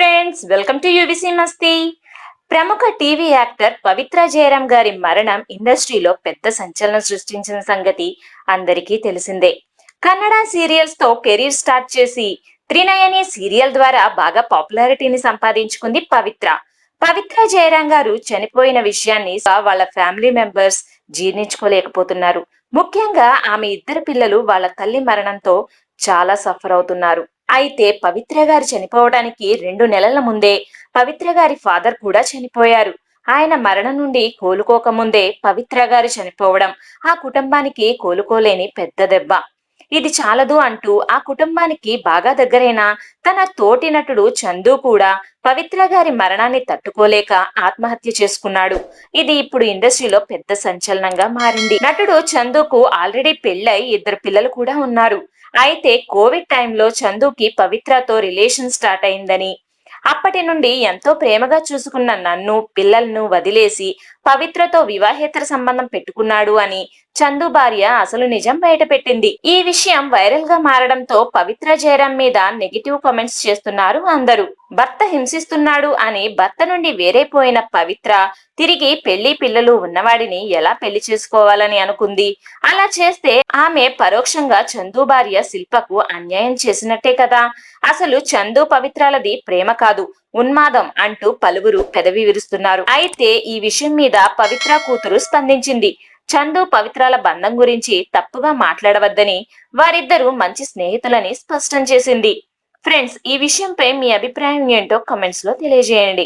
Friends, welcome to UVC మస్తీ. ప్రముఖ TV actor పవిత్ర జయరాం గారి మరణం ఇండస్ట్రీలో పెద్ద సంచలనం సృష్టించిన సంగతి అందరికీ తెలిసిందే. కన్నడ సీరియల్స్ తో కెరీర్ స్టార్ట్ చేసి త్రినయని సీరియల్ ద్వారా బాగా పాపులారిటీని సంపాదించుకుంది పవిత్ర. పవిత్ర జయరాం గారు చనిపోయిన విషయాన్ని వాళ్ళ ఫ్యామిలీ మెంబర్స్ జీర్ణించుకోలేకపోతున్నారు. ముఖ్యంగా ఆమె ఇద్దరు పిల్లలు వాళ్ళ తల్లి మరణంతో చాలా సఫర్ అవుతున్నారు. అయితే పవిత్ర గారు చనిపోవడానికి 2 నెలల ముందే పవిత్ర గారి ఫాదర్ కూడా చనిపోయారు. ఆయన మరణం నుండి కోలుకోకముందే పవిత్ర గారు చనిపోవడం ఆ కుటుంబానికి కోలుకోలేని పెద్ద దెబ్బ. ఇది చాలదు అంటూ ఆ కుటుంబానికి బాగా దగ్గరైన తన తోటి నటుడు చందు కూడా పవిత్ర గారి మరణాన్ని తట్టుకోలేక ఆత్మహత్య చేసుకున్నాడు. ఇది ఇప్పుడు ఇండస్ట్రీలో పెద్ద సంచలనంగా మారింది. నటుడు చందుకు ఆల్రెడీ పెళ్ళై 2 పిల్లలు కూడా ఉన్నారు. అయితే కోవిడ్ టైంలో చందుకి పవిత్రతో రిలేషన్ స్టార్ట్ అయిందని, అప్పటి నుండి ఎంతో ప్రేమగా చూసుకున్న నన్ను పిల్లలను వదిలేసి పవిత్రతో వివాహేతర సంబంధం పెట్టుకున్నాడు అని చందు భార్య అసలు నిజం బయటపెట్టింది. ఈ విషయం వైరల్ గా మారడంతో పవిత్ర జయరాం మీద నెగిటివ్ కామెంట్స్ చేస్తున్నారు అందరూ. భర్త హింసిస్తున్నాడు అని భర్త నుండి వేరైపోయిన పవిత్ర తిరిగి పెళ్లి పిల్లలు ఉన్నవాడిని ఎలా పెళ్లి చేసుకోవాలని అనుకుంది. అలా చేస్తే ఆమె పరోక్షంగా చందు భార్య శిల్పకు అన్యాయం చేసినట్టే కదా. అసలు చందు పవిత్రాలది ప్రేమ కాదు, ఉన్మాదం అంటూ పలువురు పెదవి విరుస్తున్నారు. అయితే ఈ విషయం మీద పవిత్ర కూతురు స్పందించింది. చందు పవిత్రాల బంధం గురించి తప్పుగా మాట్లాడవద్దని, వారిద్దరూ మంచి స్నేహితులని స్పష్టం చేసింది. ఫ్రెండ్స్, ఈ విషయంపై మీ అభిప్రాయం ఏంటో కమెంట్స్ లో తెలియజేయండి.